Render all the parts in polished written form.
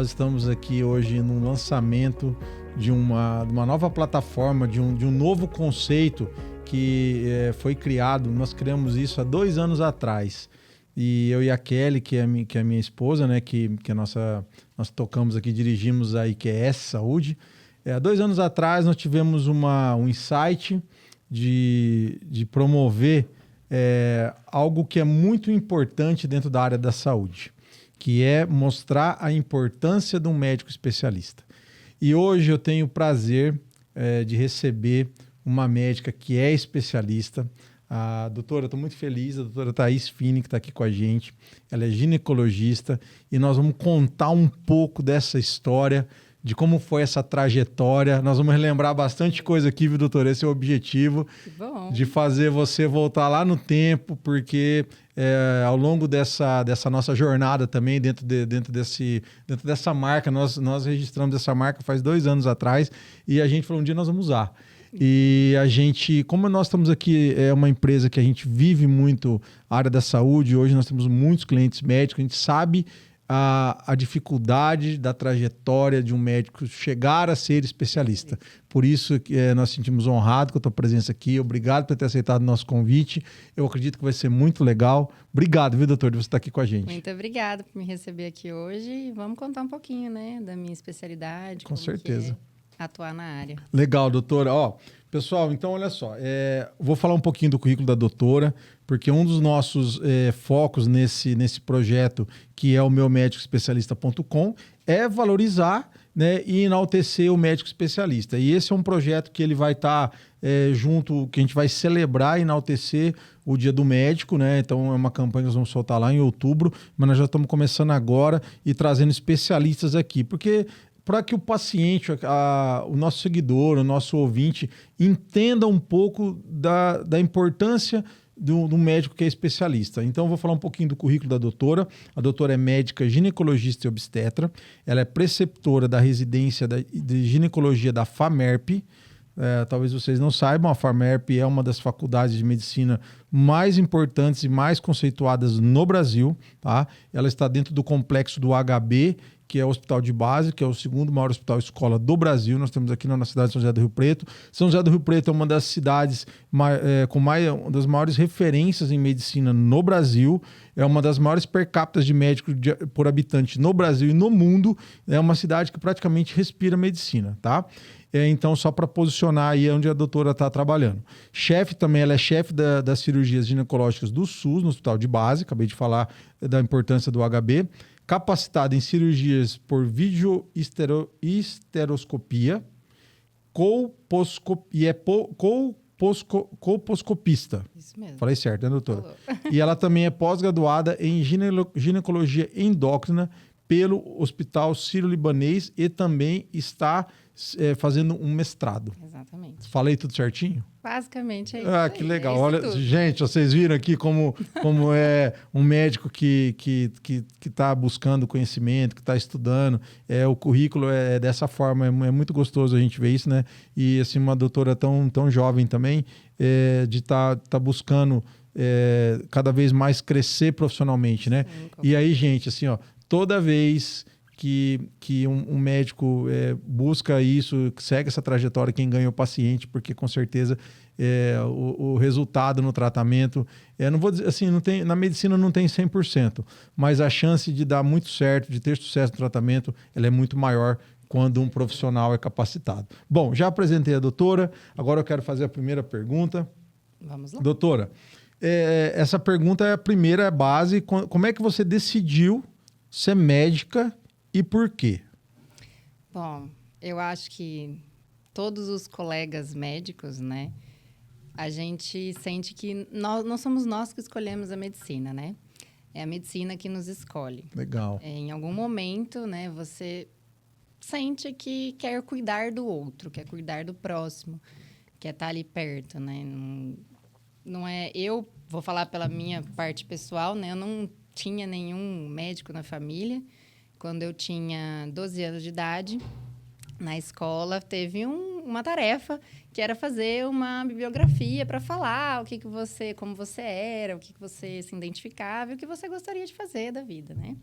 nós estamos aqui hoje no lançamento de uma nova plataforma, de um novo conceito que foi criado. Nós criamos isso há 2 anos atrás. E eu e a Kelly, que é a minha esposa, né, nós tocamos aqui, dirigimos a IQS Saúde. Há 2 anos atrás nós tivemos um insight de promover algo que é muito importante dentro da área da saúde, que é mostrar a importância de um médico especialista. E hoje eu tenho o prazer de receber uma médica que é especialista. A doutora, estou muito feliz, a doutora Thaís Fini, que está aqui com a gente. Ela é ginecologista e nós vamos contar um pouco dessa história, de como foi essa trajetória. Nós vamos relembrar bastante coisa aqui, viu, doutora? Esse é o objetivo, de fazer você voltar lá no tempo, porque ao longo dessa nossa jornada também, dentro dessa marca, nós registramos essa marca faz 2 anos atrás e a gente falou, um dia nós vamos usar. E a gente, como nós estamos aqui, é uma empresa que a gente vive muito a área da saúde, hoje nós temos muitos clientes médicos, a gente sabe a dificuldade da trajetória de um médico chegar a ser especialista. Por isso nós sentimos honrados com a tua presença aqui. Obrigado por ter aceitado o nosso convite. Eu acredito que vai ser muito legal. Obrigado, viu, doutor, de você estar aqui com a gente. Muito obrigada por me receber aqui hoje. Vamos contar um pouquinho, né, da minha especialidade. Com certeza. Atuar na área. Legal, doutora. Pessoal, então olha só, vou falar um pouquinho do currículo da doutora, porque um dos nossos focos nesse projeto, que é o meumédicoespecialista.com, é valorizar, né, e enaltecer o médico especialista. E esse é um projeto que ele vai estar junto, que a gente vai celebrar e enaltecer o Dia do Médico, né? Então é uma campanha que nós vamos soltar lá em outubro, mas nós já estamos começando agora e trazendo especialistas aqui, porque para que o paciente, o nosso seguidor, o nosso ouvinte, entenda um pouco da importância do médico que é especialista. Então, eu vou falar um pouquinho do currículo da doutora. A doutora é médica ginecologista e obstetra. Ela é preceptora da residência de ginecologia da FAMERP. Talvez vocês não saibam, a FAMERP é uma das faculdades de medicina mais importantes e mais conceituadas no Brasil. Tá? Ela está dentro do complexo do HB, que é o hospital de base, que é o 2º maior hospital escola do Brasil. Nós temos aqui na cidade de São José do Rio Preto. São José do Rio Preto é uma das cidades com uma das maiores referências em medicina no Brasil. É uma das maiores per capita de médicos por habitante no Brasil e no mundo. É uma cidade que praticamente respira medicina, tá? Então, só para posicionar aí onde a doutora está trabalhando. Ela é chefe das cirurgias ginecológicas do SUS, no hospital de base. Acabei de falar da importância do HB. Capacitada em cirurgias por videohisteroscopia, colposcopista. Isso mesmo. Falei certo, né, doutora? Falou. E ela também é pós-graduada em ginecologia endócrina pelo Hospital Sírio-Libanês e também está fazendo um mestrado. Exatamente. Falei tudo certinho? Basicamente é isso. Que legal. Olha, gente, vocês viram aqui como é um médico que está buscando conhecimento, que está estudando. O currículo é dessa forma, é muito gostoso a gente ver isso, né? E assim, uma doutora tão jovem também, de estar buscando cada vez mais crescer profissionalmente, né? Sim, e aí, gente, assim, toda vez que um médico busca isso, segue essa trajetória, quem ganha é o paciente, porque com certeza o resultado no tratamento, não vou dizer assim, na medicina não tem 100%, mas a chance de dar muito certo, de ter sucesso no tratamento, ela é muito maior quando um profissional é capacitado. Bom, já apresentei a doutora, agora eu quero fazer a primeira pergunta. Vamos lá. Doutora, essa pergunta é a primeira base. Como é que você decidiu ser médica e por quê? Bom, eu acho que todos os colegas médicos, né, a gente sente que não somos nós que escolhemos a medicina, né? É a medicina que nos escolhe. Legal. Em algum momento, né, você sente que quer cuidar do outro, quer cuidar do próximo, quer estar ali perto, né? Não é... Eu vou falar pela minha parte pessoal, né? Eu não tinha nenhum médico na família. Quando eu tinha 12 anos de idade, na escola, teve uma tarefa que era fazer uma bibliografia para falar como você era, o que você se identificava e o que você gostaria de fazer da vida, né?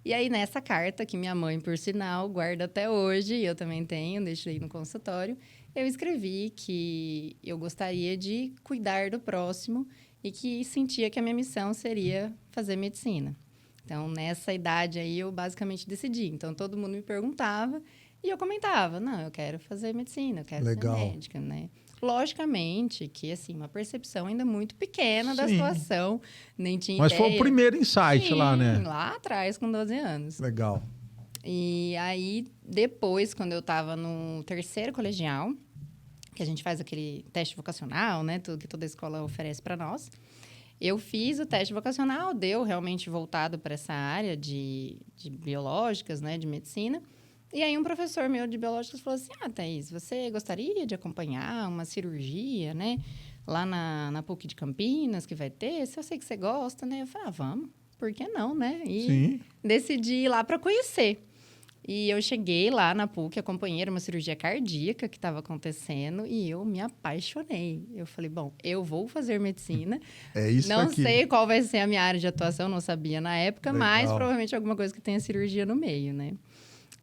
E aí, nessa carta, que minha mãe, por sinal, guarda até hoje, e eu também tenho, deixei no consultório, eu escrevi que eu gostaria de cuidar do próximo e que sentia que a minha missão seria fazer medicina. Então, nessa idade aí, eu basicamente decidi. Então, todo mundo me perguntava e eu comentava, não, eu quero fazer medicina, eu quero ser médica, né? Logicamente que, assim, uma percepção ainda muito pequena da situação, nem tinha Mas ideia. foi o primeiro insight lá, né? Lá atrás, com 12 anos. Legal. E aí, depois, quando eu estava no terceiro colegial, que a gente faz aquele teste vocacional, né? Tudo que toda escola oferece para nós. Eu fiz o teste vocacional, deu realmente voltado para essa área de biológicas, né? De medicina. E aí, um professor meu de biológicas falou assim, Thaís, você gostaria de acompanhar uma cirurgia, né? Lá na PUC de Campinas, que vai ter? Se eu sei que você gosta, né? Eu falei, vamos. Por que não, né? E decidi ir lá para conhecer. E eu cheguei lá na PUC, acompanhei uma cirurgia cardíaca que estava acontecendo e eu me apaixonei. Eu falei, bom, eu vou fazer medicina. É isso não aqui. sei qual vai ser a minha área de atuação, não sabia na época, Legal. mas provavelmente alguma coisa que tenha cirurgia no meio, né?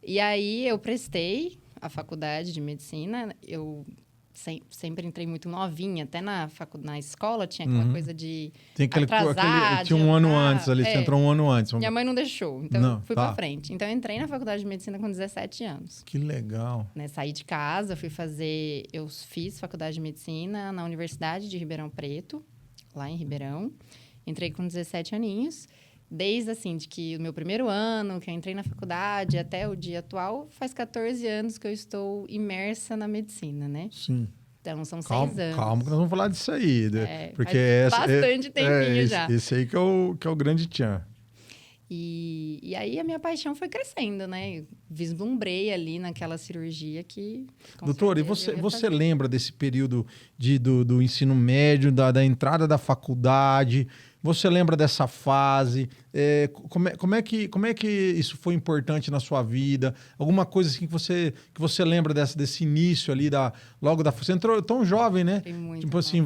E aí eu prestei a faculdade de medicina, eu sempre entrei muito novinha, até na escola tinha aquela coisa de atrasar, tinha um ano antes ali, você entrou um ano antes. Minha mãe não deixou, então fui pra frente. Então, eu entrei na faculdade de medicina com 17 anos. Que legal. Né, saí de casa, eu fiz faculdade de medicina na Universidade de Ribeirão Preto, lá em Ribeirão. Entrei com 17 aninhos. Desde, assim, de que o meu primeiro ano, que eu entrei na faculdade, até o dia atual, faz 14 anos que eu estou imersa na medicina, né? Sim. Então, são 6 anos. Calma que nós vamos falar disso aí. Porque bastante tempinho já. Esse aí que é o grande tchan. E aí, a minha paixão foi crescendo, né? Eu vislumbrei ali naquela cirurgia que... Doutor, e você lembra desse período do ensino médio, da entrada da faculdade? Você lembra dessa fase? Como é que isso foi importante na sua vida? Alguma coisa assim que você lembra desse início ali, logo da... Você entrou tão jovem, né? Tipo assim,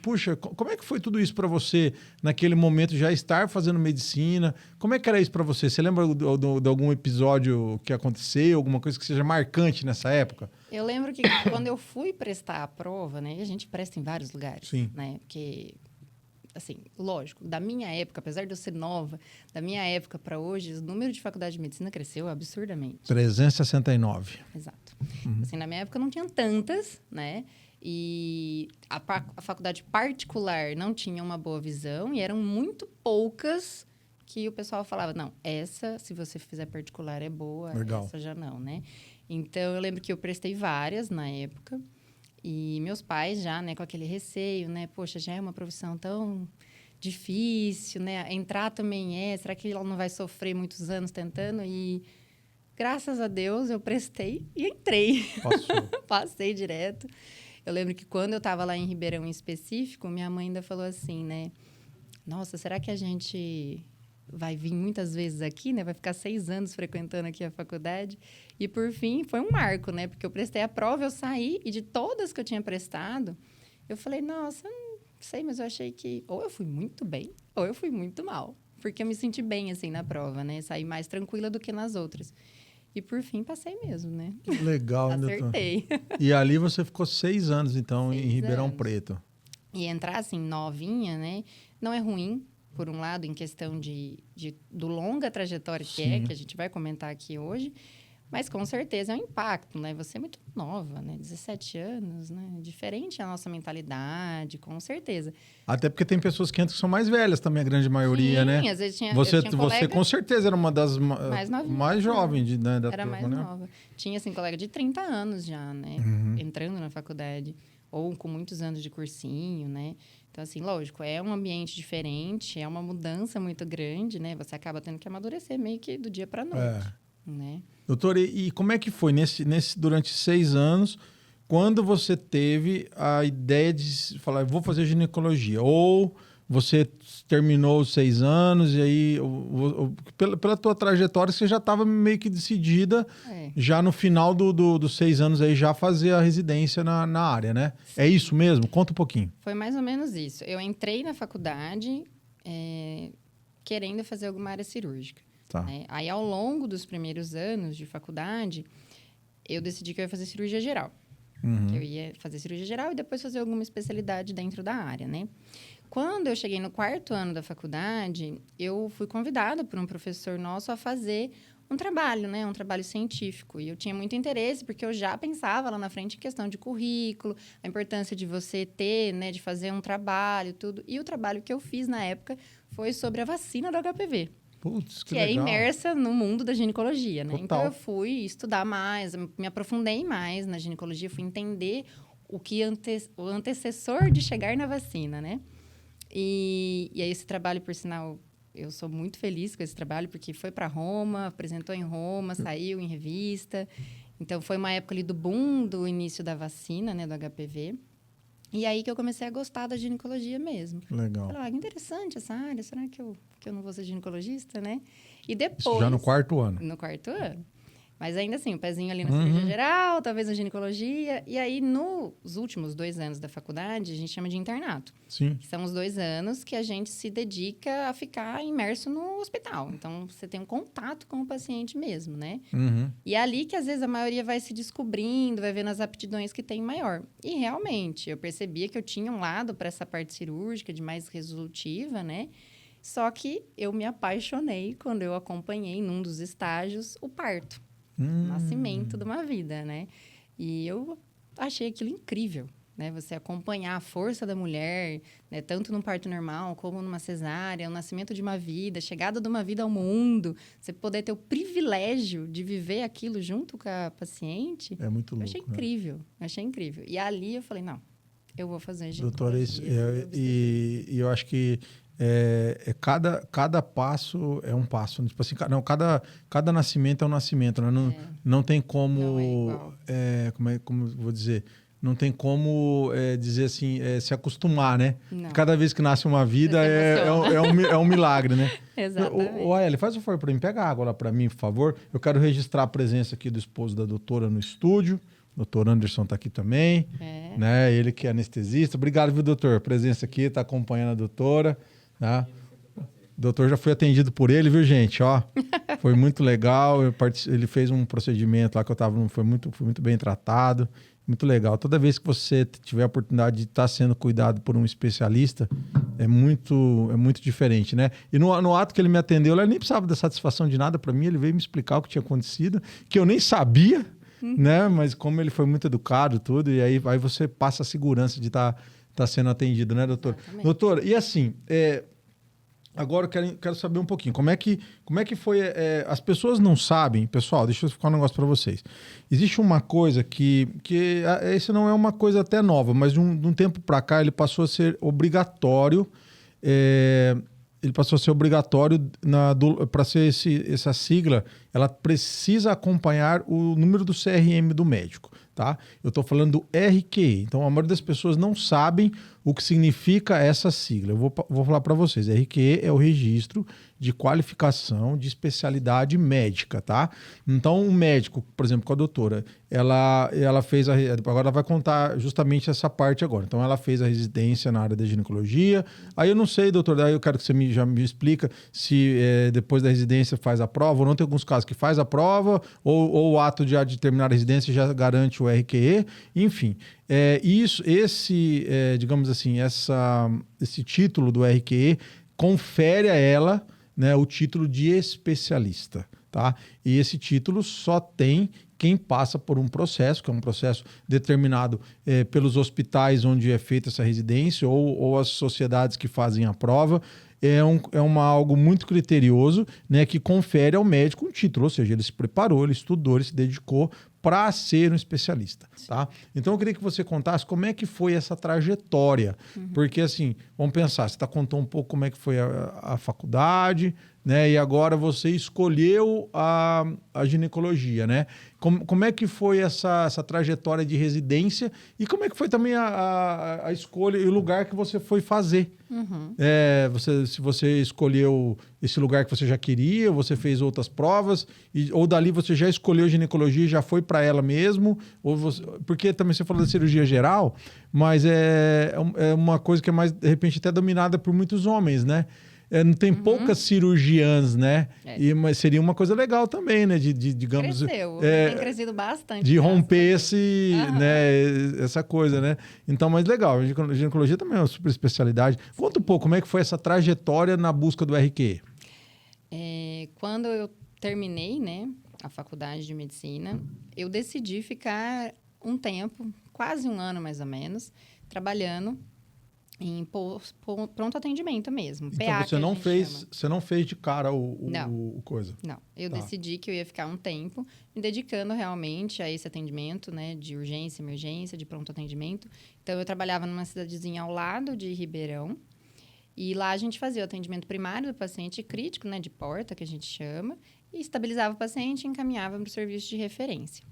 puxa, como é que foi tudo isso para você naquele momento, já estar fazendo medicina? Como é que era isso para você? Você lembra de algum episódio que aconteceu, alguma coisa que seja marcante nessa época? Eu lembro que quando eu fui prestar a prova, né? E a gente presta em vários lugares, sim, né? Porque... assim, lógico, da minha época, apesar de eu ser nova, da minha época para hoje, o número de faculdade de medicina cresceu absurdamente. 369. Exato. Assim, na minha época não tinha tantas, né? E a faculdade particular não tinha uma boa visão e eram muito poucas que o pessoal falava, não, essa, se você fizer particular, é boa, legal, essa já não, né? Então, eu lembro que eu prestei várias na época. E meus pais já, né, com aquele receio, né? Poxa, já é uma profissão tão difícil, né? Entrar também será que ela não vai sofrer muitos anos tentando? E graças a Deus eu prestei e entrei. Passei direto. Eu lembro que quando eu estava lá em Ribeirão em específico, minha mãe ainda falou assim, né? Nossa, será que a gente vai vir muitas vezes aqui, né? Vai ficar 6 anos frequentando aqui a faculdade. E, por fim, foi um marco, né? Porque eu prestei a prova, eu saí, e de todas que eu tinha prestado, eu falei, nossa, não sei, mas eu achei que ou eu fui muito bem, ou eu fui muito mal. Porque eu me senti bem, assim, na prova, né? Saí mais tranquila do que nas outras. E, por fim, passei mesmo, né? Legal. Acertei. E ali você ficou 6 anos, então, em Ribeirão Preto. E entrar, assim, novinha, né? Não é ruim, por um lado, em questão do longa trajetória que a gente vai comentar aqui hoje, mas com certeza é um impacto, né? Você é muito nova, né? 17 anos, né? Diferente a nossa mentalidade, com certeza. Até porque tem pessoas que entram que são mais velhas também, a grande maioria, né? Sim, às vezes tinha você colega com certeza era uma das mais jovens, né? Era mais nova. Tinha, assim, colega de 30 anos já, né? Entrando na faculdade. Ou com muitos anos de cursinho, né? Então, assim, lógico, é um ambiente diferente, é uma mudança muito grande, né? Você acaba tendo que amadurecer meio que do dia para a noite, né? Doutor, e como é que foi durante 6 anos, quando você teve a ideia de falar, vou fazer ginecologia? Ou você terminou os 6 anos e aí, pela tua trajetória, você já estava meio que decidida, já no final dos 6 anos, aí já fazer a residência na área, né? Sim. É isso mesmo? Conta um pouquinho. Foi mais ou menos isso. Eu entrei na faculdade querendo fazer alguma área cirúrgica. Tá. Né? Aí, ao longo dos primeiros anos de faculdade, eu decidi que eu ia fazer cirurgia geral. Uhum. Que eu ia fazer cirurgia geral e depois fazer alguma especialidade dentro da área, né? Quando eu cheguei no 4º ano da faculdade, eu fui convidada por um professor nosso a fazer um trabalho, né? Um trabalho científico. E eu tinha muito interesse, porque eu já pensava lá na frente em questão de currículo, a importância de você ter, né? De fazer um trabalho, tudo. E o trabalho que eu fiz na época foi sobre a vacina do HPV. Putz, que é legal. imersa no mundo da ginecologia, né? Total. Então, eu fui estudar mais, me aprofundei mais na ginecologia, fui entender o que o antecessor de chegar na vacina, né? E aí, esse trabalho, por sinal, eu sou muito feliz com esse trabalho, porque foi para Roma, apresentou em Roma, saiu em revista. Então, foi uma época ali do boom do início da vacina, né? Do HPV. E aí que eu comecei a gostar da ginecologia mesmo. Legal. Falei, que interessante essa área, será que eu não vou ser ginecologista, né? E depois... Isso já no 4º ano. No 4º ano. Mas ainda assim, o pezinho ali na cirurgia geral, talvez na ginecologia. E aí, nos últimos 2 anos da faculdade, a gente chama de internato. Sim. Que são os 2 anos que a gente se dedica a ficar imerso no hospital. Então, você tem um contato com o paciente mesmo, né? Uhum. E é ali que, às vezes, a maioria vai se descobrindo, vai vendo as aptidões que tem maior. E, realmente, eu percebia que eu tinha um lado para essa parte cirúrgica, de mais resolutiva, né? Só que eu me apaixonei quando eu acompanhei, num dos estágios, o parto. Nascimento de uma vida, né? E eu achei aquilo incrível, né? Você acompanhar a força da mulher, né? Tanto no parto normal como numa cesárea, o nascimento de uma vida, a chegada de uma vida ao mundo, você poder ter o privilégio de viver aquilo junto com a paciente. É muito louco. Eu achei incrível, achei incrível. E ali eu falei, não, eu vou fazer Doutora, ginecologia. e eu acho que cada passo é um passo. Tipo assim, cada nascimento é um nascimento. Né? Não tem como... Não é igual. Como vou dizer? Não tem como dizer assim, se acostumar, né? Não. Cada vez que nasce uma vida é um milagre, né? Exatamente. Ô, Eli, faz um favor para mim. Pega a água lá para mim, por favor. Eu quero registrar a presença aqui do esposo da doutora no estúdio. O doutor Anderson está aqui também, né? Ele que é anestesista. Obrigado, viu, doutor? A presença aqui, está acompanhando a doutora. Tá? O doutor já foi atendido por ele, viu, gente? Ó, foi muito legal. Ele fez um procedimento lá que eu estava, foi muito bem tratado. Muito legal. Toda vez que você tiver a oportunidade de estar sendo cuidado por um especialista, é muito diferente, né? E no ato que ele me atendeu, ele nem precisava dar satisfação de nada para mim. Ele veio me explicar o que tinha acontecido, que eu nem sabia, né? Mas como ele foi muito educado, tudo, e aí você passa a segurança de estar sendo atendido, né, doutor? Exatamente. Doutor, e assim, agora eu quero saber um pouquinho, como é que foi... as pessoas não sabem, pessoal, deixa eu explicar um negócio para vocês. Existe uma coisa que isso não é uma coisa até nova, mas de um tempo para cá ele passou a ser obrigatório, para ser essa sigla, ela precisa acompanhar o número do CRM do médico, tá? Eu estou falando do RQE. Então, a maioria das pessoas não sabem o que significa essa sigla. Eu vou falar para vocês. RQE é o Registro de Qualificação de Especialidade Médica, tá? Então, um médico, por exemplo, com a doutora, ela fez agora ela vai contar justamente essa parte agora. Então, ela fez a residência na área da ginecologia. Aí eu não sei, doutor, daí eu quero que você já me explica se depois da residência faz a prova ou não. Tem alguns casos que faz a prova ou o ato de terminar a residência já garante o RQE. Enfim, digamos assim, esse título do RQE confere a ela, né, o título de especialista, tá? E esse título só tem quem passa por um processo, que é um processo determinado pelos hospitais onde é feita essa residência ou as sociedades que fazem a prova. É algo muito criterioso, né, que confere ao médico um título, ou seja, ele se preparou, ele estudou, ele se dedicou para ser um especialista, tá? Então eu queria que você contasse como é que foi essa trajetória, porque assim, vamos pensar, você contou um pouco como é que foi a faculdade, né? E agora você escolheu a ginecologia, né? Como é que foi essa trajetória de residência e como é que foi também a escolha e o lugar que você foi fazer? Se você escolheu esse lugar que você já queria, você fez outras provas, ou dali você já escolheu ginecologia e já foi para ela mesmo, porque também você falou da cirurgia geral, mas é uma coisa que é mais, de repente, até dominada por muitos homens, né? não tem poucas cirurgiãs, né? Mas seria uma coisa legal também, né? Digamos... Cresceu, tem crescido bastante. De romper essa coisa, né? Então, mas legal, a ginecologia também é uma super especialidade. Conta um pouco, como é que foi essa trajetória na busca do RQ? Quando eu terminei, né, a faculdade de medicina, eu decidi ficar um tempo, quase um ano mais ou menos, trabalhando em pronto atendimento mesmo. Então PA, você não fez de cara o coisa? Não, eu decidi que eu ia ficar um tempo me dedicando realmente a esse atendimento, né, de urgência, emergência, de pronto atendimento. Então eu trabalhava numa cidadezinha ao lado de Ribeirão, e lá a gente fazia o atendimento primário do paciente crítico, né, de porta, que a gente chama, e estabilizava o paciente e encaminhava para o serviço de referência.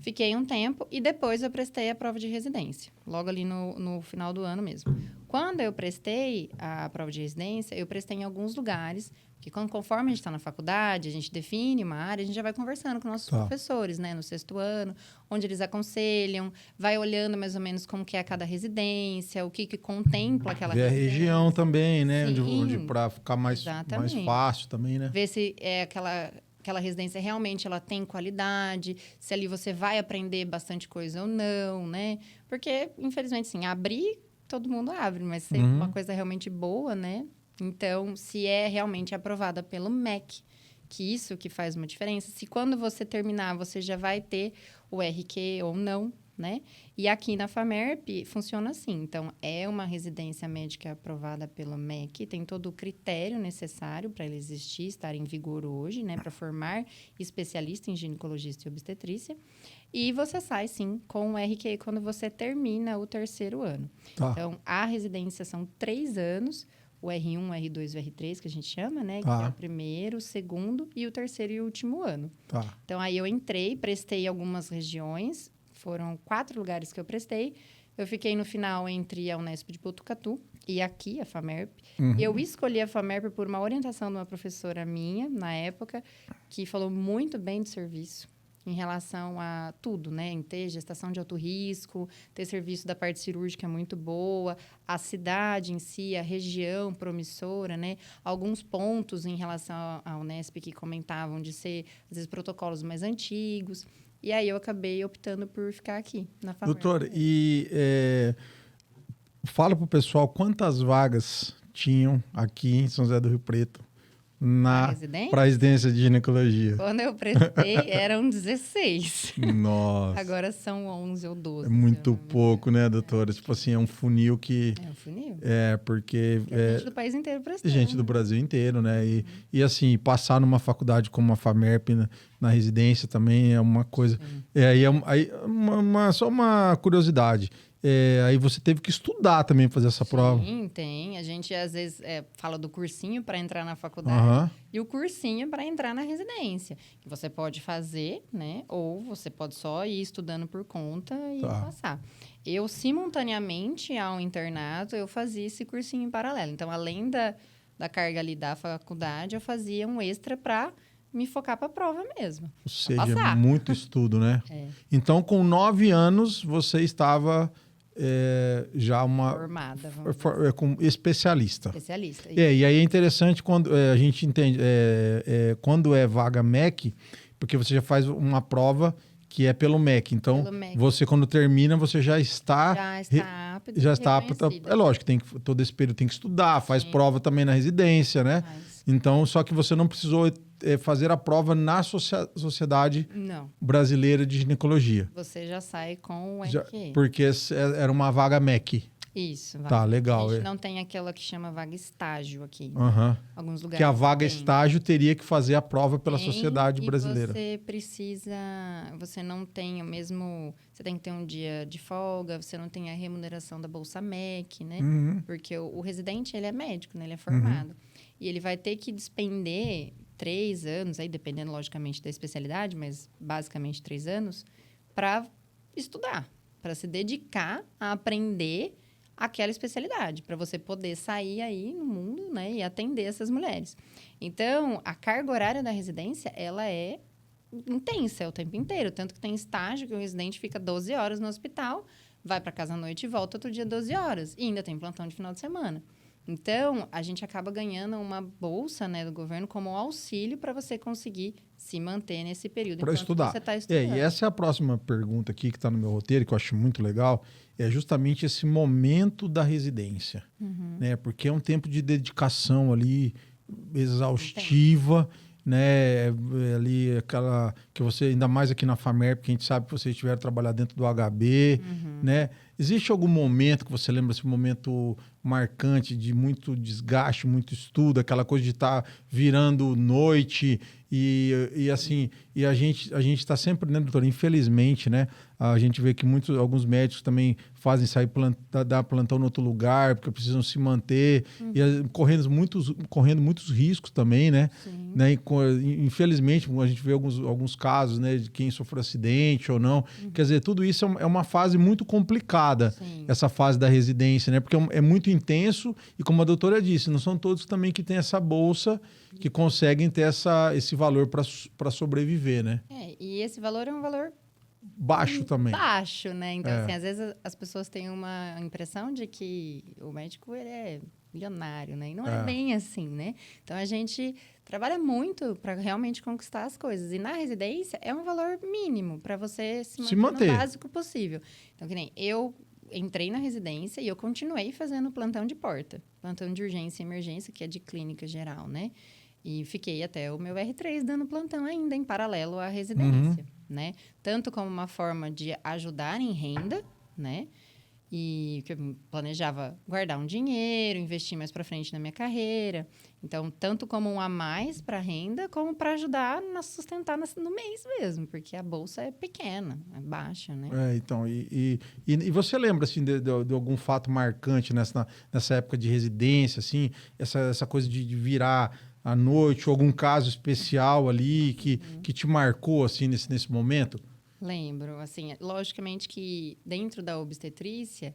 Fiquei um tempo e depois eu prestei a prova de residência, logo ali no final do ano mesmo. Quando eu prestei a prova de residência, eu prestei em alguns lugares, porque conforme a gente está na faculdade, a gente define uma área, a gente já vai conversando com nossos professores, né, no 6º ano, onde eles aconselham, vai olhando mais ou menos como que é cada residência, o que contempla aquela residência. A região também, né, Sim, onde para ficar mais fácil também, né? Ver se é aquela residência realmente ela tem qualidade, se ali você vai aprender bastante coisa ou não, né? Porque, infelizmente, assim, abrir, todo mundo abre, mas ser uma coisa realmente boa, né? Então, se é realmente aprovada pelo MEC, que isso que faz uma diferença. Se quando você terminar, você já vai ter o RQ ou não, né? E aqui na FAMERP funciona assim. Então, é uma residência médica aprovada pelo MEC, tem todo o critério necessário para ele existir, estar em vigor hoje, né? Para formar especialista em ginecologista e obstetrícia. E você sai, sim, com o RQ quando você termina o 3º ano. Então, a residência são 3 anos, o R1, o R2 e o R3, que a gente chama, né? Que é o primeiro, o segundo e o 3º e último ano. Então, aí eu entrei, prestei algumas regiões, foram 4 lugares que eu prestei. Eu fiquei no final entre a Unesp de Botucatu e aqui, a FAMERP. Eu escolhi a FAMERP por uma orientação de uma professora minha, na época, que falou muito bem do serviço em relação a tudo, né? Em ter gestação de alto risco, ter serviço da parte cirúrgica muito boa, a cidade em si, a região promissora, né? Alguns pontos em relação à Unesp que comentavam de ser, às vezes, protocolos mais antigos. E aí eu acabei optando por ficar aqui, na FAMERP. Doutora, fala para o pessoal quantas vagas tinham aqui em São José do Rio Preto para residência de ginecologia. Quando eu prestei, eram 16. Nossa. Agora são 11 ou 12. É muito pouco, né, doutora? Tipo assim, é um funil que... É um funil. Porque... gente do país inteiro prestando. Gente do Brasil inteiro, né? E assim, passar numa faculdade como a FAMERP na residência também é uma coisa... Só uma curiosidade. Aí você teve que estudar também fazer essa prova. Sim, tem. A gente, às vezes, fala do cursinho para entrar na faculdade e o cursinho para entrar na residência. Que você pode fazer, né? Ou você pode só ir estudando por conta e passar. Eu, simultaneamente ao internato, eu fazia esse cursinho em paralelo. Então, além da carga ali da faculdade, eu fazia um extra para me focar para a prova mesmo. Ou seja, muito estudo, né? Então, com 9 anos, você estava... já uma... Formada. Com especialista. Especialista. E aí é interessante quando a gente entende... quando é vaga MEC, porque você já faz uma prova que é pelo MEC. Então, você, quando termina, você já está... Já está apto. É lógico, todo esse período tem que estudar, faz prova também na residência, né? Então, só que você não precisou fazer a prova na Sociedade Brasileira de Ginecologia. Você já sai com o RQ. Porque era uma vaga MEC. Isso. Tá, legal. A gente não tem aquela que chama vaga estágio aqui. Alguns lugares. Que a vaga estágio teria que fazer a prova pela Sociedade Brasileira. Você precisa... Você não tem o mesmo... Você tem que ter um dia de folga, você não tem a remuneração da Bolsa MEC, né? Porque o residente, ele é médico, né? Ele é formado. E ele vai ter que despender 3 anos, aí dependendo, logicamente, da especialidade, mas basicamente 3 anos, para estudar, para se dedicar a aprender aquela especialidade, para você poder sair aí no mundo, né, e atender essas mulheres. Então, a carga horária da residência, ela é intensa o tempo inteiro, tanto que tem estágio que o residente fica 12 horas no hospital, vai para casa à noite e volta outro dia 12 horas, e ainda tem plantão de final de semana. Então, a gente acaba ganhando uma bolsa, né, do governo como auxílio para você conseguir se manter nesse período Para enquanto estudar. você está estudando. E essa é a próxima pergunta aqui que está no meu roteiro, que eu acho muito legal, é justamente esse momento da residência. Né? Porque é um tempo de dedicação ali, exaustiva, né? Ali aquela que você, ainda mais aqui na FAMERP, que a gente sabe que você estiver trabalhando dentro do HB, né? Existe algum momento que você lembra, esse momento marcante de muito desgaste, muito estudo, aquela coisa de estar virando noite e assim, e a gente está sempre, né, doutor? Infelizmente, né? A gente vê que alguns médicos também fazem sair dar plantão em outro lugar, porque precisam se manter, e correndo muitos riscos também, né? Né? Infelizmente, a gente vê alguns casos, né, de quem sofreu acidente ou não. Quer dizer, tudo isso é uma fase muito complicada, essa fase da residência, né? Porque é muito intenso e, como a doutora disse, não são todos também que têm essa bolsa, que conseguem ter esse valor para sobreviver, né? E esse valor é um valor baixo também. Baixo, né? Então, assim, às vezes as pessoas têm uma impressão de que o médico ele é milionário, né? E não é bem assim, né? Então, a gente trabalha muito para realmente conquistar as coisas. E na residência é um valor mínimo para você se manter no básico possível. Então, que nem eu entrei na residência e eu continuei fazendo plantão de porta. Plantão de urgência e emergência, que é de clínica geral, né? E fiquei até o meu R3 dando plantão ainda, em paralelo à residência, né? Tanto como uma forma de ajudar em renda, né? E que eu planejava guardar um dinheiro, investir mais para frente na minha carreira. Então, tanto como um a mais para renda, como para ajudar a sustentar no mês mesmo, porque a bolsa é pequena, é baixa, né? Então, e você lembra, assim, de algum fato marcante nessa época de residência, assim, essa coisa de virar à noite, ou algum caso especial ali que te marcou, assim, nesse momento? Lembro, assim, logicamente que dentro da obstetrícia,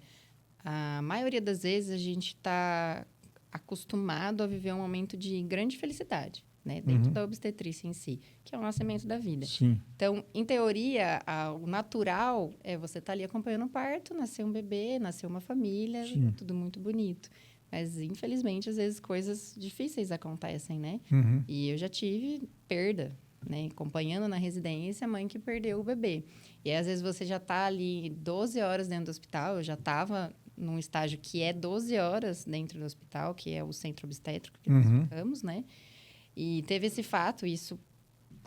a maioria das vezes a gente está acostumado a viver um momento de grande felicidade, né? Dentro da obstetrícia em si, que é o nascimento da vida. Sim. Então, em teoria, o natural é você estar ali acompanhando o parto, nascer um bebê, nascer uma família, tudo muito bonito. Mas, infelizmente, às vezes coisas difíceis acontecem, né? E eu já tive perda, né? Acompanhando na residência a mãe que perdeu o bebê. E aí, às vezes você já está ali 12 horas dentro do hospital. Eu já estava num estágio que é 12 horas dentro do hospital, que é o centro obstétrico que nós ficamos, né? E teve esse fato, isso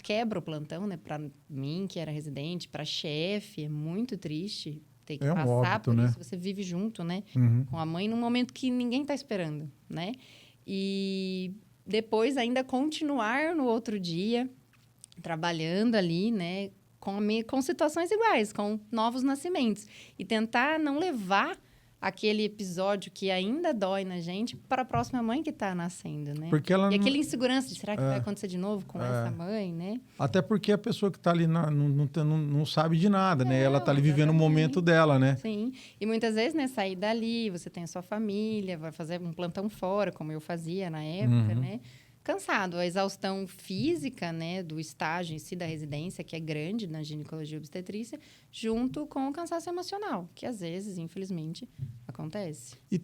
quebra o plantão, né? Para mim, que era residente, para chefe, é muito triste ter que passar óbito, por né? isso. Você vive junto, né? Com a mãe num momento que ninguém está esperando, né? E depois ainda continuar no outro dia trabalhando ali, né? Com situações iguais, com novos nascimentos. E tentar não levar aquele episódio que ainda dói na gente para a próxima mãe que está nascendo, né? Porque ela e aquele insegurança de será que vai acontecer de novo com essa mãe, né? Até porque a pessoa que está ali não sabe de nada, né? Ela está ali vivendo o momento dela, né? Sim. E muitas vezes, né, sair dali, você tem a sua família, vai fazer um plantão fora, como eu fazia na época, né? Cansado. A exaustão física, né, do estágio em si da residência, que é grande na ginecologia e obstetrícia, junto com o cansaço emocional, que às vezes, infelizmente, acontece. E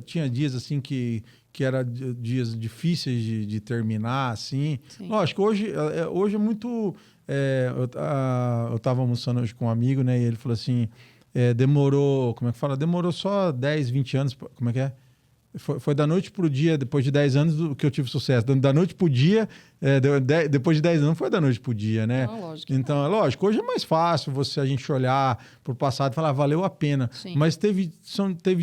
tinha dias assim que era dias difíceis de terminar, assim. Sim. Lógico, hoje é muito... eu estava almoçando hoje com um amigo, né? E ele falou assim, demorou... Como é que fala? Demorou só 10, 20 anos. Como é que é? Foi da noite pro dia, depois de 10 anos, que eu tive sucesso. Da noite pro dia, depois de 10 anos, não foi da noite pro dia, né? Não, lógico. Então, é lógico, hoje é mais fácil a gente olhar pro passado e falar, valeu a pena. Sim. Mas teve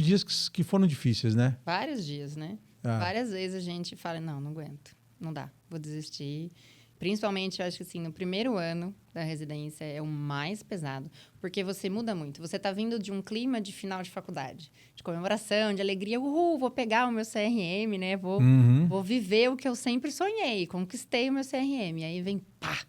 dias que foram difíceis, né? Vários dias, né? Várias vezes a gente fala, não aguento, não dá, vou desistir. Principalmente, eu acho que assim, no primeiro ano da residência é o mais pesado, porque você muda muito. Você está vindo de um clima de final de faculdade, de comemoração, de alegria. Vou pegar o meu CRM, né? Vou viver o que eu sempre sonhei, conquistei o meu CRM. E aí vem, pá,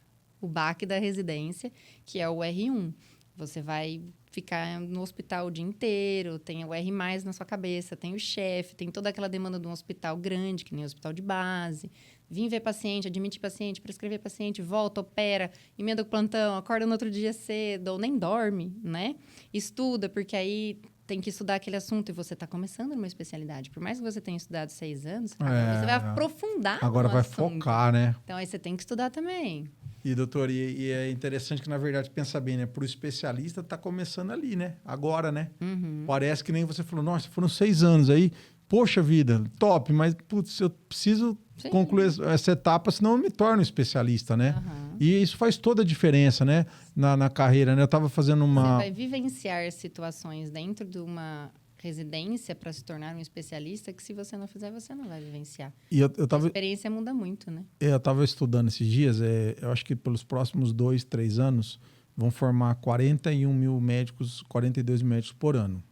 o baque da residência, que é o R1. Você vai ficar no hospital o dia inteiro, tem o R+, na sua cabeça, tem o chefe, tem toda aquela demanda de um hospital grande, que nem hospital de base. Vim ver paciente, admitir paciente, prescrever paciente, volta, opera, emenda o plantão, acorda no outro dia cedo, ou nem dorme, né? Estuda, porque aí tem que estudar aquele assunto e você está começando numa especialidade. Por mais que você tenha estudado 6 anos, você vai aprofundar agora no vai assunto. Focar, né? Então, aí você tem que estudar também. E, doutor, e é interessante que, na verdade, pensa bem, né? Para o especialista, está começando ali, né? Agora, né? Parece que nem você falou, nossa, foram 6 anos aí. Poxa vida, top, mas, putz, eu preciso concluir essa etapa, senão eu me torno especialista, né? E isso faz toda a diferença, né? Na carreira, né? Eu estava fazendo uma... Você vai vivenciar situações dentro de uma residência para se tornar um especialista que, se você não fizer, você não vai vivenciar. E a experiência muda muito, né? Eu estava estudando esses dias, eu acho que pelos próximos 2, 3 anos vão formar 41 mil médicos, 42 mil médicos por ano.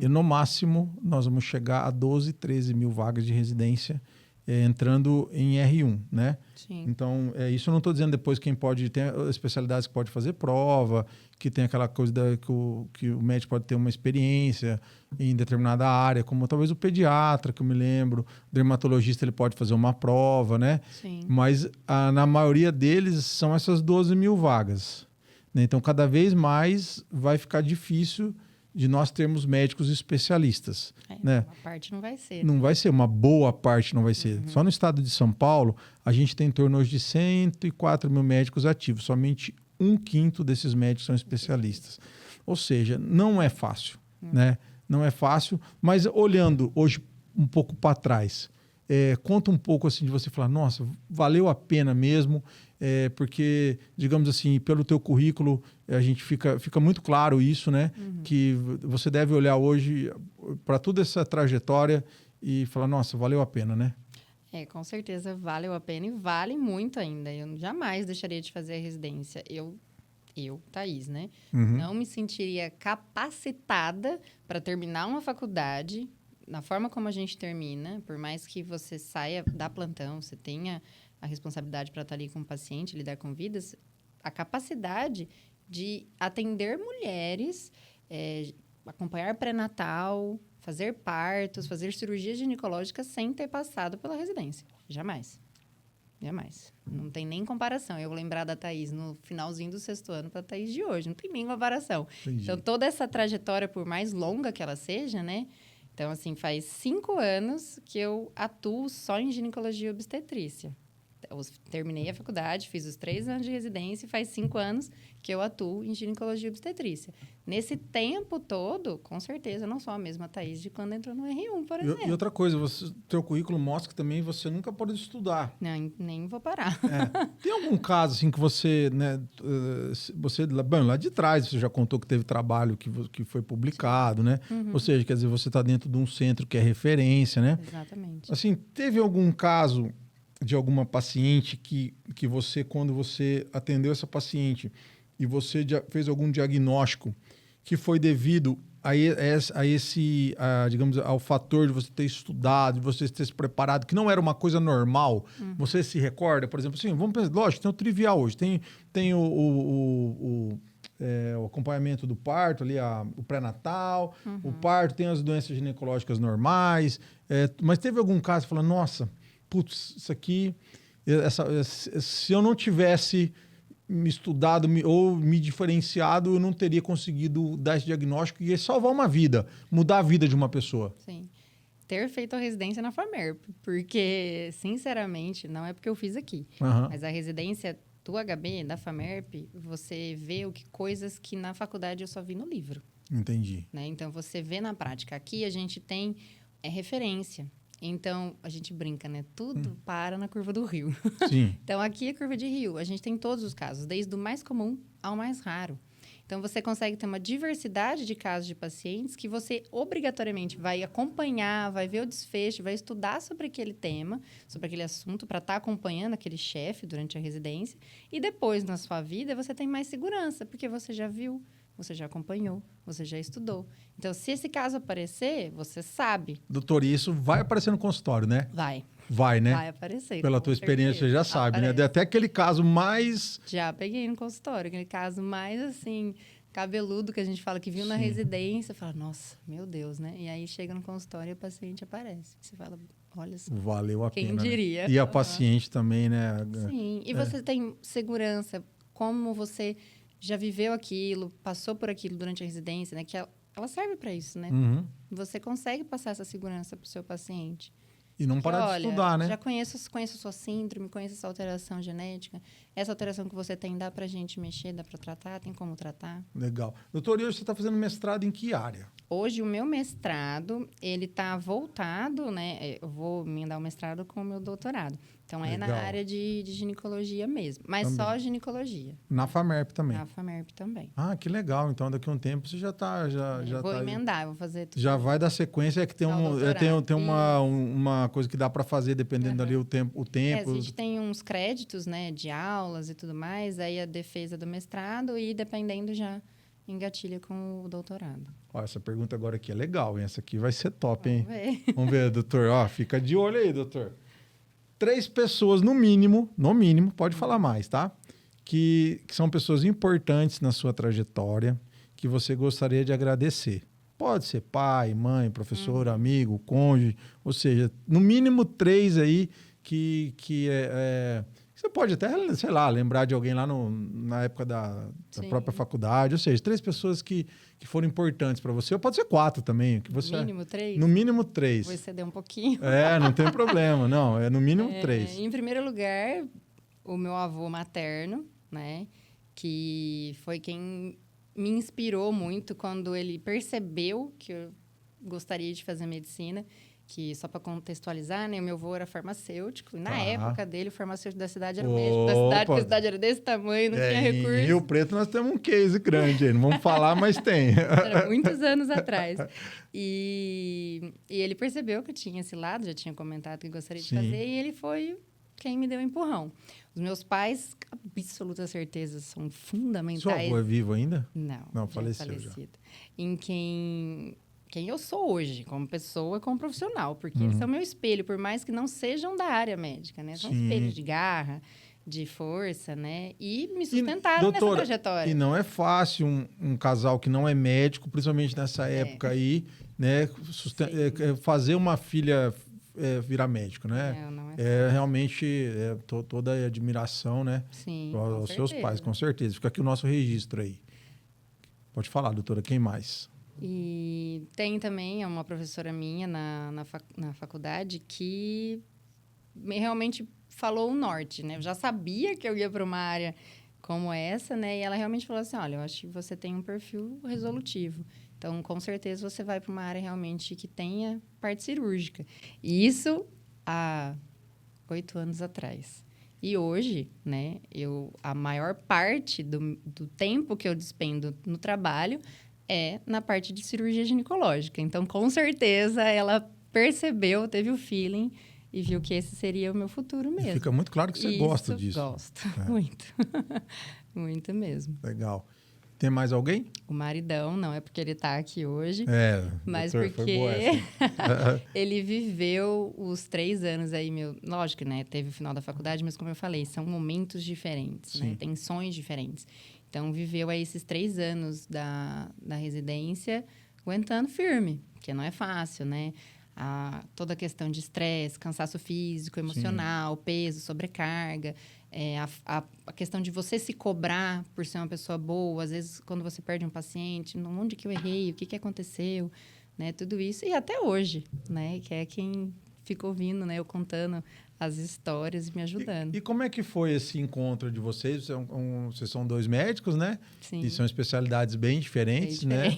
E no máximo nós vamos chegar a 12, 13 mil vagas de residência entrando em R1, né? Sim. Então, isso eu não estou dizendo depois quem pode ter especialidades que pode fazer prova, que tem aquela coisa que o médico pode ter uma experiência em determinada área, como talvez o pediatra, que eu me lembro, o dermatologista ele pode fazer uma prova, né? Sim. Mas na maioria deles são essas 12 mil vagas, né? Então, cada vez mais vai ficar difícil de nós termos médicos especialistas. Né? Uma parte não vai ser. Não vai ser, uma boa parte não vai ser. Só no estado de São Paulo, a gente tem em torno hoje de 104 mil médicos ativos. Somente 1/5 desses médicos são especialistas. Ou seja, não é fácil. Né? Não é fácil, mas olhando hoje um pouco para trás, conta um pouco assim de você falar, nossa, valeu a pena mesmo, porque, digamos assim, pelo teu currículo, a gente fica muito claro isso, né? Que você deve olhar hoje para toda essa trajetória e falar, nossa, valeu a pena, né? Com certeza valeu a pena e vale muito ainda. Eu jamais deixaria de fazer a residência. Eu, Thaís, né? Não me sentiria capacitada para terminar uma faculdade na forma como a gente termina, por mais que você saia da plantão, você tenha a responsabilidade para estar ali com o paciente, lidar com vidas, a capacidade de atender mulheres, acompanhar pré-natal, fazer partos, fazer cirurgias ginecológicas sem ter passado pela residência. Jamais. Jamais. Não tem nem comparação. Eu vou lembrar da Thaís no finalzinho do 6º ano para a Thaís de hoje. Não tem nem comparação. Entendi. Então, toda essa trajetória, por mais longa que ela seja, né? Então, assim, faz 5 anos que eu atuo só em ginecologia e obstetrícia. Eu terminei a faculdade, fiz os 3 anos de residência e faz 5 anos que eu atuo em ginecologia e obstetrícia. Nesse tempo todo, com certeza, eu não sou a mesma Thaís de quando entrou no R1, por exemplo. E outra coisa, teu currículo mostra que também você nunca pôde estudar. Não, nem vou parar. Tem algum caso assim que você, né, bom, lá de trás você já contou que teve trabalho que foi publicado, né? Ou seja, quer dizer, você está dentro de um centro que é referência, né? Exatamente. Assim, teve algum caso de alguma paciente que você, quando você atendeu essa paciente e você fez algum diagnóstico que foi devido digamos, ao fator de você ter estudado, de você ter se preparado, que não era uma coisa normal? Você se recorda, por exemplo, assim, vamos pensar, lógico, tem o trivial hoje, tem o acompanhamento do parto, ali, o pré-natal, o parto, tem as doenças ginecológicas normais, mas teve algum caso falando, nossa, putz, isso aqui, se eu não tivesse me estudado ou me diferenciado, eu não teria conseguido dar esse diagnóstico e salvar uma vida, mudar a vida de uma pessoa. Sim. Ter feito a residência na FAMERP, porque, sinceramente, não é porque eu fiz aqui, mas a residência do HB, da FAMERP, você vê coisas que na faculdade eu só vi no livro. Entendi. Né? Então, você vê na prática. Aqui a gente tem referência. Então, a gente brinca, né? Tudo para na curva do rio. Sim. Então, aqui é a curva de rio. A gente tem todos os casos, desde o mais comum ao mais raro. Então, você consegue ter uma diversidade de casos de pacientes que você obrigatoriamente vai acompanhar, vai ver o desfecho, vai estudar sobre aquele tema, sobre aquele assunto, para estar acompanhando aquele chefe durante a residência. E depois, na sua vida, você tem mais segurança, porque você já viu, você já acompanhou, você já estudou. Então, se esse caso aparecer, você sabe. Doutor, e isso vai aparecer no consultório, né? Vai, né? Vai aparecer. Pela tua experiência, você já sabe, né? Até aquele caso mais... Já peguei no consultório, aquele caso mais, assim, cabeludo que a gente fala que viu na residência. Fala, nossa, meu Deus, né? E aí chega no consultório e a paciente aparece. Você fala, olha só. Valeu a quem pena. Quem diria? Né? E a paciente também, né? Sim, e você tem segurança, como você já viveu aquilo, passou por aquilo durante a residência, né? Que ela serve para isso, né? Uhum. Você consegue passar essa segurança para o seu paciente. E não parar de estudar, né? Já conheço a sua síndrome, conheço essa alteração genética. Essa alteração que você tem, dá pra gente mexer, dá pra tratar, tem como tratar. Legal. Doutor, e hoje você está fazendo mestrado em que área? Hoje, o meu mestrado, ele tá voltado, né? Eu vou emendar o mestrado com o meu doutorado. Então, é na Legal. área de ginecologia mesmo. Mas Também. só ginecologia. Na FAMERP também. Na FAMERP também. Ah, que legal. Então, daqui a um tempo você já está... Vou emendar, vou fazer tudo. Já vai dar sequência, é que tem, tem uma coisa que dá para fazer, dependendo ali o tempo. A gente tem uns créditos, né, de aulas e tudo mais, aí a defesa do mestrado e, dependendo, já engatilha com o doutorado. Ó, essa pergunta agora aqui é legal, hein? Essa aqui vai ser top, hein? Vamos ver. Vamos ver, doutor. Ó, fica de olho aí, doutor. 3 pessoas, no mínimo, pode falar mais, tá? Que são pessoas importantes na sua trajetória, que você gostaria de agradecer. Pode ser pai, mãe, professor, amigo, cônjuge, ou seja, no mínimo 3 aí que você pode até, sei lá, lembrar de alguém lá na época da própria faculdade, ou seja, 3 pessoas que foram importantes para você, ou pode ser 4 também. Que você, no mínimo 3? No mínimo 3. Vou exceder um pouquinho. Não tem problema, não, é no mínimo 3. Em primeiro lugar, o meu avô materno, né, que foi quem me inspirou muito quando ele percebeu que eu gostaria de fazer medicina, que só para contextualizar, né, o meu avô era farmacêutico, e na época dele, o farmacêutico da cidade era o médico da cidade, porque a cidade era desse tamanho, não tinha recurso. Em Rio Preto nós temos um case grande aí, não vamos falar, mas tem. Era muitos anos atrás. E ele percebeu que eu tinha esse lado, já tinha comentado que gostaria de fazer, e ele foi quem me deu o empurrão. Os meus pais, absoluta certeza, são fundamentais. Seu avô é vivo ainda? Não, faleceu já. Em quem eu sou hoje, como pessoa e como profissional. Porque eles são meu espelho, por mais que não sejam da área médica, né? São espelhos de garra, de força, né? E me sustentaram nessa trajetória. E não é fácil um casal que não é médico, principalmente nessa época aí, né? Fazer uma filha virar médico, né? Não realmente toda a admiração, né? Sim, aos seus pais, com certeza. Fica aqui o nosso registro aí. Pode falar, doutora, quem mais? E tem também uma professora minha na faculdade que realmente falou o norte, né? Eu já sabia que eu ia para uma área como essa, né? E ela realmente falou assim, olha, eu acho que você tem um perfil resolutivo. Então, com certeza, você vai para uma área realmente que tenha parte cirúrgica. E isso há 8 anos atrás. E hoje, né, a maior parte do tempo que eu despendo no trabalho é na parte de cirurgia ginecológica. Então, com certeza, ela percebeu, teve o feeling e viu que esse seria o meu futuro mesmo. E fica muito claro que você gosta disso. Gosto, muito. Muito mesmo. Legal. Tem mais alguém? O maridão, não é porque ele está aqui hoje, mas doutor, porque foi boa essa. ele viveu os 3 anos aí, lógico, né? Teve o final da faculdade, mas como eu falei, são momentos diferentes, né? Tensões diferentes. Então, viveu aí esses 3 anos da residência aguentando firme, porque não é fácil, né? Toda a questão de estresse, cansaço físico, emocional, peso, sobrecarga, a questão de você se cobrar por ser uma pessoa boa, às vezes, quando você perde um paciente, onde que eu errei, o que aconteceu, né? Tudo isso. E até hoje, né? Que é quem fica ouvindo, né? Eu contando as histórias e me ajudando. E como é que foi esse encontro de vocês? Vocês são 2 médicos, né? Sim. E são especialidades bem diferentes, né?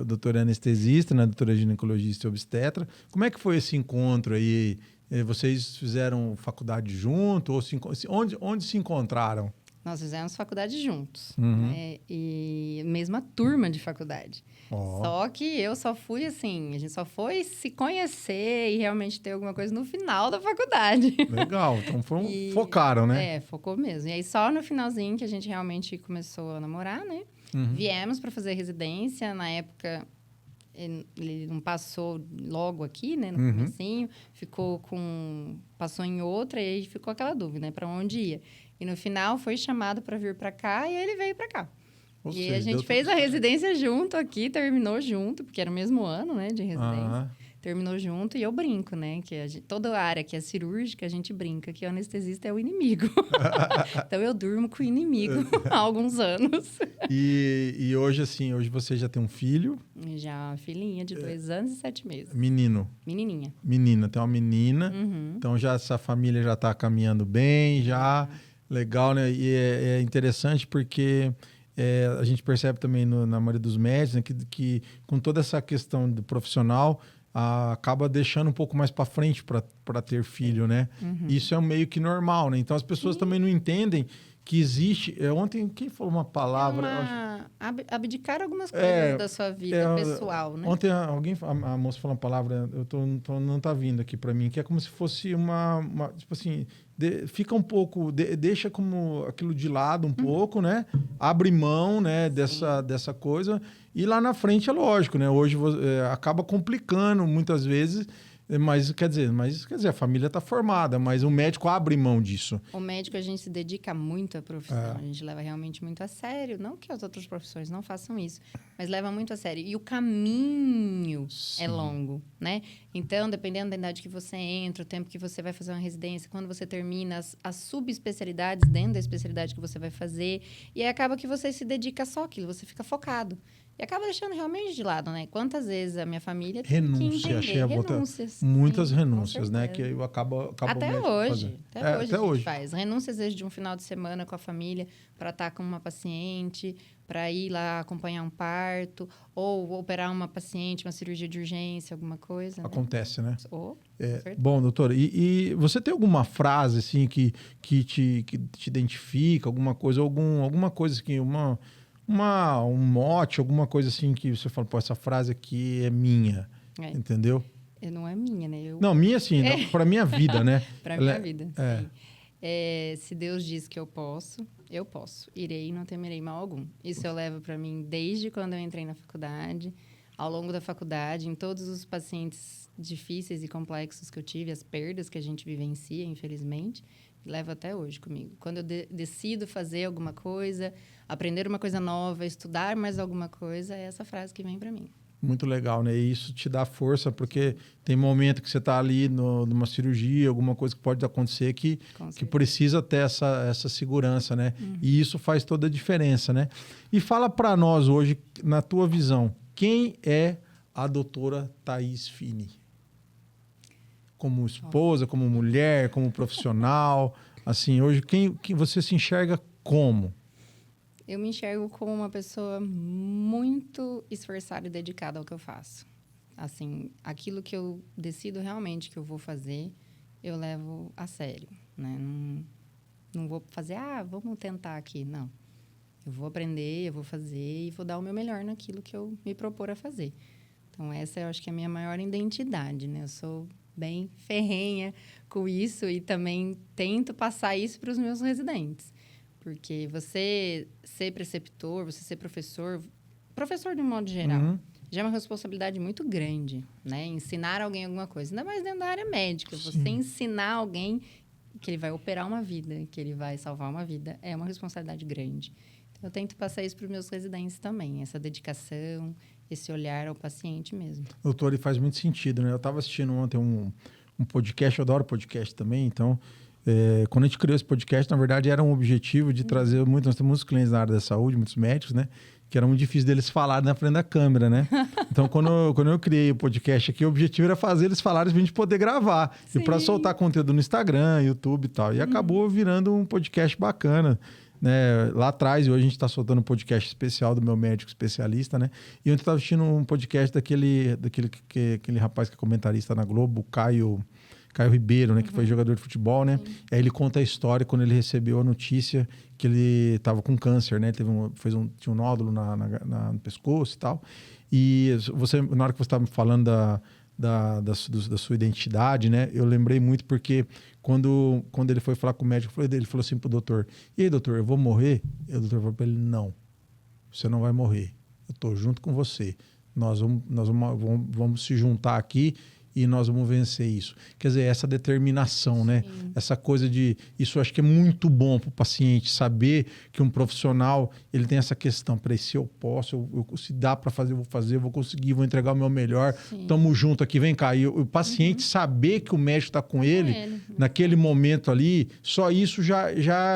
Doutor anestesista, né? Doutora ginecologista e obstetra. Como é que foi esse encontro aí? Vocês fizeram faculdade junto? Ou onde se encontraram? Nós fizemos faculdade juntos, né? E mesma turma de faculdade. Só que eu só fui assim, a gente só foi se conhecer e realmente ter alguma coisa no final da faculdade. Legal, então focaram, né? Focou mesmo. E aí só no finalzinho que a gente realmente começou a namorar, né? Viemos para fazer residência, na época ele não passou logo aqui, né, no comecinho, passou em outra e aí ficou aquela dúvida, né, para onde ia. E no final foi chamado para vir para cá e ele veio para cá. A gente fez a residência junto aqui, terminou junto, porque era o mesmo ano, né, de residência. terminou junto e eu brinco, né? Que toda a área que é cirúrgica, a gente brinca que o anestesista é o inimigo. Então, eu durmo com o inimigo há alguns anos. E hoje, assim, hoje você já tem um filho? Já uma filhinha de 2 anos e 7 meses. Menino? Menininha. Menina, tem uma menina. Uhum. Então, já essa família já está caminhando bem, já. Legal, né? E é interessante porque a gente percebe também na maioria dos médicos, né, que com toda essa questão do profissional, acaba deixando um pouco mais para frente para ter filho, né? Uhum. Isso é meio que normal, né? Então as pessoas também não entendem que existe. Ontem, quem falou uma palavra? Abdicar algumas coisas da sua vida pessoal, né? Ontem a moça falou uma palavra, não tá vindo aqui para mim, que é como se fosse uma tipo assim, fica um pouco, deixa como aquilo de lado um pouco, né? Abre mão, né, dessa coisa. E lá na frente é lógico, né? Hoje acaba complicando muitas vezes. Mas quer dizer, a família está formada, mas o médico abre mão disso. O médico, a gente se dedica muito à profissão, a gente leva realmente muito a sério. Não que as outras profissões não façam isso, mas leva muito a sério. E o caminho é longo, né? Então, dependendo da idade que você entra, o tempo que você vai fazer uma residência, quando você termina, as subespecialidades dentro da especialidade que você vai fazer, e aí acaba que você se dedica só àquilo, você fica focado. E acaba deixando realmente de lado, né? Quantas vezes a minha família tem que entender renúncias. Muitas renúncias, né? Que eu acabo até hoje. Até hoje a gente faz. Renúncias, às vezes, de um final de semana com a família para estar com uma paciente, para ir lá acompanhar um parto, ou operar uma paciente, uma cirurgia de urgência, alguma coisa. Acontece, né? Bom, doutora, e você tem alguma frase, assim, que te identifica, alguma coisa, alguma coisa que um mote, alguma coisa assim que você fala, pô, essa frase aqui é minha, entendeu? Não é minha, né? Não, minha sim, para minha vida, né? Para minha vida, sim. Se Deus diz que eu posso, eu posso. Irei e não temerei mal algum. Isso eu levo para mim desde quando eu entrei na faculdade, ao longo da faculdade, em todos os pacientes difíceis e complexos que eu tive, as perdas que a gente vivencia, infelizmente, levo até hoje comigo. Quando eu decido fazer alguma coisa, aprender uma coisa nova, estudar mais alguma coisa, é essa frase que vem para mim. Muito legal, né? E isso te dá força, porque tem momento que você está ali numa cirurgia, alguma coisa que pode acontecer que precisa ter essa segurança, né? Uhum. E isso faz toda a diferença, né? E fala para nós hoje, na tua visão, quem é a doutora Thaís Fini? Como esposa, como mulher, como profissional, assim, hoje quem você se enxerga como? Eu me enxergo como uma pessoa muito esforçada e dedicada ao que eu faço. Assim, aquilo que eu decido realmente que eu vou fazer, eu levo a sério, né? Não vou fazer, vamos tentar aqui, não. Eu vou aprender, eu vou fazer e vou dar o meu melhor naquilo que eu me propor a fazer. Então, essa eu acho que é a minha maior identidade, né? Eu sou bem ferrenha com isso e também tento passar isso para os meus residentes. Porque você ser preceptor, você ser professor de um modo geral, já é uma responsabilidade muito grande, né? Ensinar alguém alguma coisa, ainda mais dentro da área médica. Sim. Você ensinar alguém que ele vai operar uma vida, que ele vai salvar uma vida, é uma responsabilidade grande. Então, eu tento passar isso para os meus residentes também, essa dedicação, esse olhar ao paciente mesmo. Doutor, e faz muito sentido, né? Eu estava assistindo ontem um podcast, eu adoro podcast também, então... quando a gente criou esse podcast, na verdade, era um objetivo de trazer nós temos muitos clientes na área da saúde, muitos médicos, né? Que era muito difícil deles falarem na frente da câmera, né? Então, quando eu criei o podcast aqui, o objetivo era fazer eles falarem para a gente poder gravar. Sim. E para soltar conteúdo no Instagram, YouTube e tal. E acabou virando um podcast bacana, né? Lá atrás, e hoje a gente está soltando um podcast especial do meu médico especialista, né? E ontem eu estava assistindo um podcast daquele rapaz que é comentarista na Globo, o Caio Ribeiro, né, que foi jogador de futebol, né? Aí ele conta a história quando ele recebeu a notícia que ele estava com câncer, né? Tinha um nódulo no pescoço e tal. E você, na hora que você estava falando da sua identidade, né? Eu lembrei muito porque quando ele foi falar com o médico, ele falou assim pro doutor: "E aí, doutor, eu vou morrer?" E o doutor falou para ele: "Não, você não vai morrer. Eu tô junto com você. Nós vamos se juntar aqui e nós vamos vencer isso. Quer dizer, essa determinação, né? Sim. Essa coisa de... Isso eu acho que é muito bom para o paciente, saber que um profissional, ele tem essa questão, peraí, se eu posso, se dá para fazer, eu vou conseguir, vou entregar o meu melhor, tamo junto aqui, vem cá. E o paciente saber que o médico está com ele, naquele momento ali, só isso já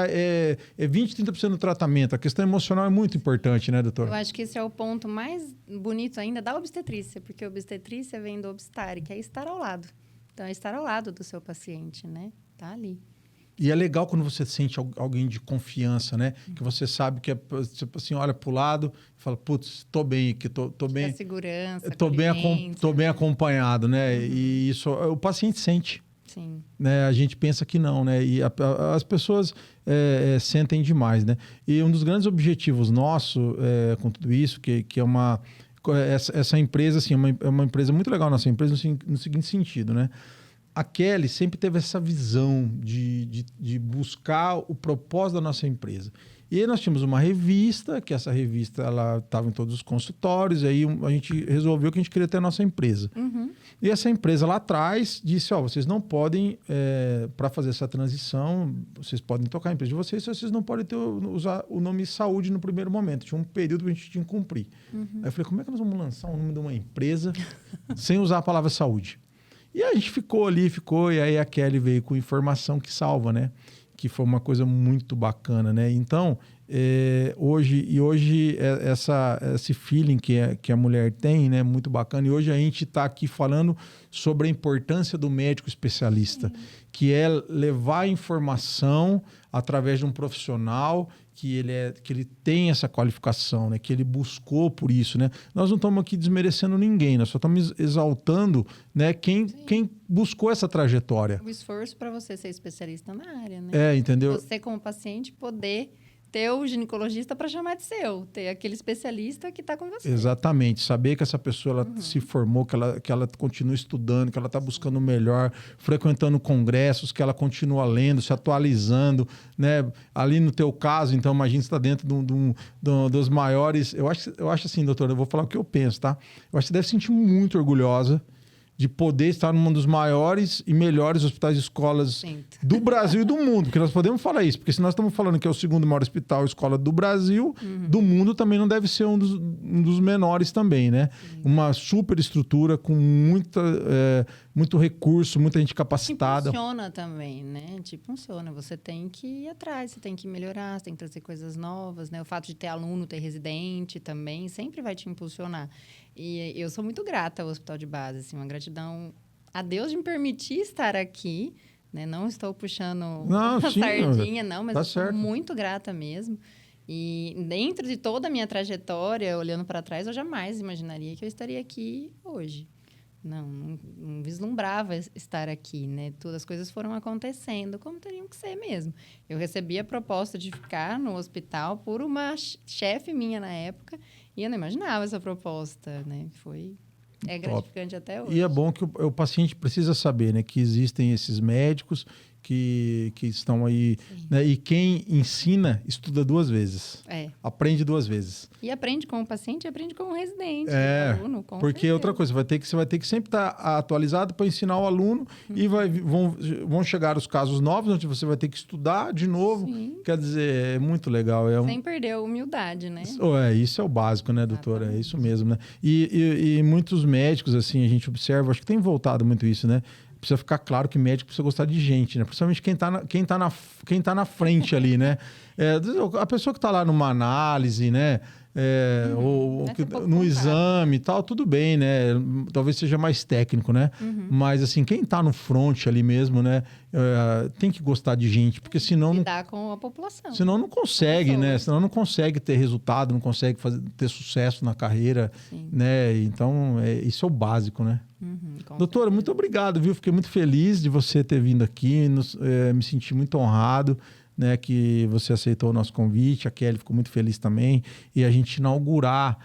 é 20, 30% do tratamento. A questão emocional é muito importante, né, doutor? Eu acho que esse é o ponto mais bonito ainda da obstetrícia, porque a obstetrícia vem do obstar, que é estar ao lado. Então, é estar ao lado do seu paciente, né? Tá ali. E é legal quando você sente alguém de confiança, né? Que você sabe que tipo assim, olha pro lado e fala, putz, tô bem aqui, tô bem. É segurança, tô bem acompanhado, né? E isso o paciente sente. Sim. Né? A gente pensa que não, né? E as pessoas sentem demais, né? E um dos grandes objetivos nosso com tudo isso, que é uma... Essa empresa, assim, é uma empresa muito legal, nossa empresa, no seguinte sentido, né? A Kelly sempre teve essa visão de buscar o propósito da nossa empresa. E aí nós tínhamos uma revista, que essa revista ela estava em todos os consultórios, e aí a gente resolveu que a gente queria ter a nossa empresa. E essa empresa lá atrás disse, vocês não podem, para fazer essa transição, vocês podem tocar a empresa de vocês não podem usar o nome saúde no primeiro momento. Tinha um período que a gente tinha que cumprir. Aí eu falei, como é que nós vamos lançar o nome de uma empresa sem usar a palavra saúde? E a gente ficou, e aí a Kelly veio com informação que salva, né? Que foi uma coisa muito bacana, né? Então, hoje esse feeling que a mulher tem, né? Muito bacana. E hoje a gente está aqui falando sobre a importância do médico especialista, que é levar a informação através de um profissional que ele tem essa qualificação, né? Que ele buscou por isso, né? Nós não estamos aqui desmerecendo ninguém, nós só estamos exaltando, né, quem buscou essa trajetória. O esforço para você ser especialista na área, né? Entendeu? Você, como paciente, poder ter o ginecologista para chamar de seu, ter aquele especialista que está com você. Exatamente, saber que essa pessoa ela se formou, que ela continua estudando, que ela está buscando o melhor, frequentando congressos, que ela continua lendo, se atualizando, né? Ali no teu caso, então, imagina você está dentro dos maiores... Eu acho assim, doutor, eu vou falar o que eu penso, tá? Eu acho que você deve se sentir muito orgulhosa de poder estar num dos maiores e melhores hospitais e escolas do Brasil e do mundo. Porque nós podemos falar isso. Porque se nós estamos falando que é o segundo maior hospital e escola do Brasil, do mundo também não deve ser um dos menores também, né? Uma super estrutura com muito recurso, muita gente capacitada. E funciona também, né? Funciona. Você tem que ir atrás, você tem que melhorar, você tem que trazer coisas novas, né? O fato de ter aluno, ter residente também, sempre vai te impulsionar. E eu sou muito grata ao Hospital de Base, assim, uma gratidão a Deus de me permitir estar aqui, né? Não estou puxando a sardinha, não, mas eu sou muito grata mesmo. E dentro de toda a minha trajetória, olhando para trás, eu jamais imaginaria que eu estaria aqui hoje. Não vislumbrava estar aqui, né? Todas as coisas foram acontecendo como teriam que ser mesmo. Eu recebi a proposta de ficar no hospital por uma chefe minha na época e eu não imaginava essa proposta, né? É gratificante até hoje. E é bom que o paciente precisa saber, né? Que existem esses médicos que estão aí, né? E quem ensina, estuda 2 vezes. Aprende 2 vezes. E aprende com o paciente e aprende com o residente, com o aluno, com porque certeza. Outra coisa, você vai ter que sempre estar atualizado para ensinar o aluno e vão chegar os casos novos, onde você vai ter que estudar de novo. Quer dizer, é muito legal. Sem perder a humildade, né? Isso é o básico, né, doutora? É isso mesmo, né? E muitos médicos, assim, a gente observa, acho que tem voltado muito isso, né? Precisa ficar claro que médico precisa gostar de gente, né? Principalmente quem tá na frente ali, né? A pessoa que está lá numa análise, né? Ou no exame e tal, tudo bem, né? Talvez seja mais técnico, né? Mas, assim, quem está no front ali mesmo, né? Tem que gostar de gente, porque senão... Lidar com a população. Senão não consegue, né? Senão não consegue ter resultado, não consegue ter sucesso na carreira, né? Então, isso é o básico, né? Doutora, muito obrigado, viu? Fiquei muito feliz de você ter vindo aqui, me senti muito honrado, né, que você aceitou o nosso convite, a Kelly ficou muito feliz também, e a gente inaugurar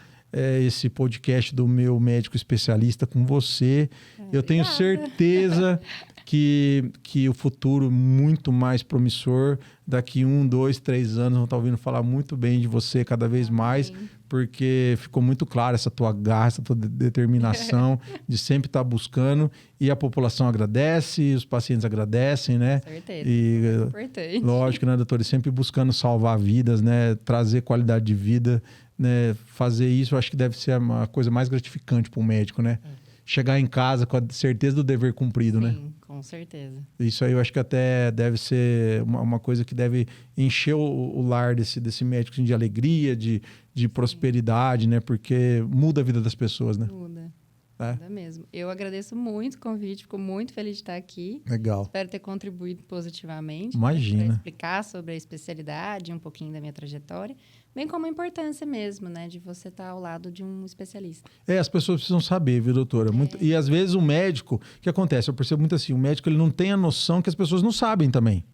esse podcast do Meu Médico Especialista com você. Eu tenho certeza que o futuro muito mais promissor, daqui 1, 2, 3 anos vão estar ouvindo falar muito bem de você cada vez mais, porque ficou muito claro essa tua garra, essa tua determinação de sempre estar buscando, e a população agradece, os pacientes agradecem, né? Com certeza. E, É importante. lógico, né, doutor? E sempre buscando salvar vidas, né? Trazer qualidade de vida, né? Fazer isso, eu acho que deve ser uma coisa mais gratificante para o médico, né? Chegar em casa com a certeza do dever cumprido, né? Sim, com certeza. Isso aí eu acho que até deve ser uma coisa que deve encher o lar desse médico assim, de alegria, de prosperidade, né? Porque muda a vida das pessoas, né? Muda. É. Muda mesmo. Eu agradeço muito o convite, fico muito feliz de estar aqui. Legal. Espero ter contribuído positivamente. Imagina. Para explicar sobre a especialidade, um pouquinho da minha trajetória, bem como a importância mesmo, né, de você estar ao lado de um especialista. As pessoas precisam saber, viu, doutora? E às vezes o médico, o que acontece? Eu percebo muito assim, o médico ele não tem a noção que as pessoas não sabem também.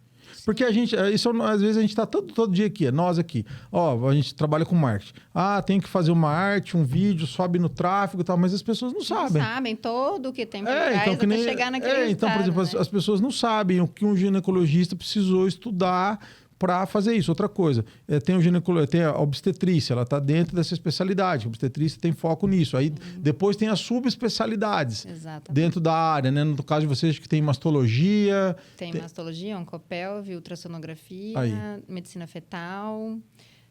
Porque a gente, às vezes a gente está todo dia aqui, nós aqui. Ó, a gente trabalha com marketing. Tem que fazer uma arte, um vídeo, sobe no tráfego e tal, mas as pessoas não sabem. Não sabem todo o que tem por trás Então, até chegar naquele resultado, então, por exemplo, né? as pessoas não sabem o que um ginecologista precisou estudar para fazer isso. Outra coisa, tem a obstetrícia, ela está dentro dessa especialidade. A obstetrícia tem foco nisso. Aí depois tem as subespecialidades dentro da área, né? No caso de vocês que tem mastologia. Tem mastologia, oncopelve, ultrassonografia, medicina fetal.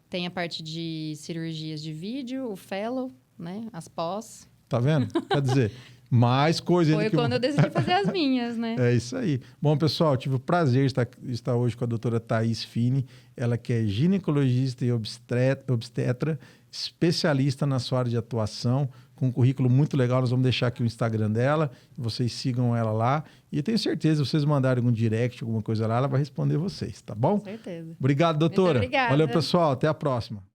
Tem a parte de cirurgias de vídeo, o fellow, né? As pós. Tá vendo? Quer dizer, mais coisa ainda. Foi quando eu decidi fazer as minhas, né? É isso aí. Bom, pessoal, tive o prazer de estar hoje com a doutora Thaís Fini, ela que é ginecologista e obstetra, especialista na sua área de atuação, com um currículo muito legal. Nós vamos deixar aqui o Instagram dela, vocês sigam ela lá. E eu tenho certeza, se vocês mandarem algum direct, alguma coisa lá, ela vai responder vocês, tá bom? Com certeza. Obrigado, doutora. Muito obrigada. Valeu, pessoal. Até a próxima.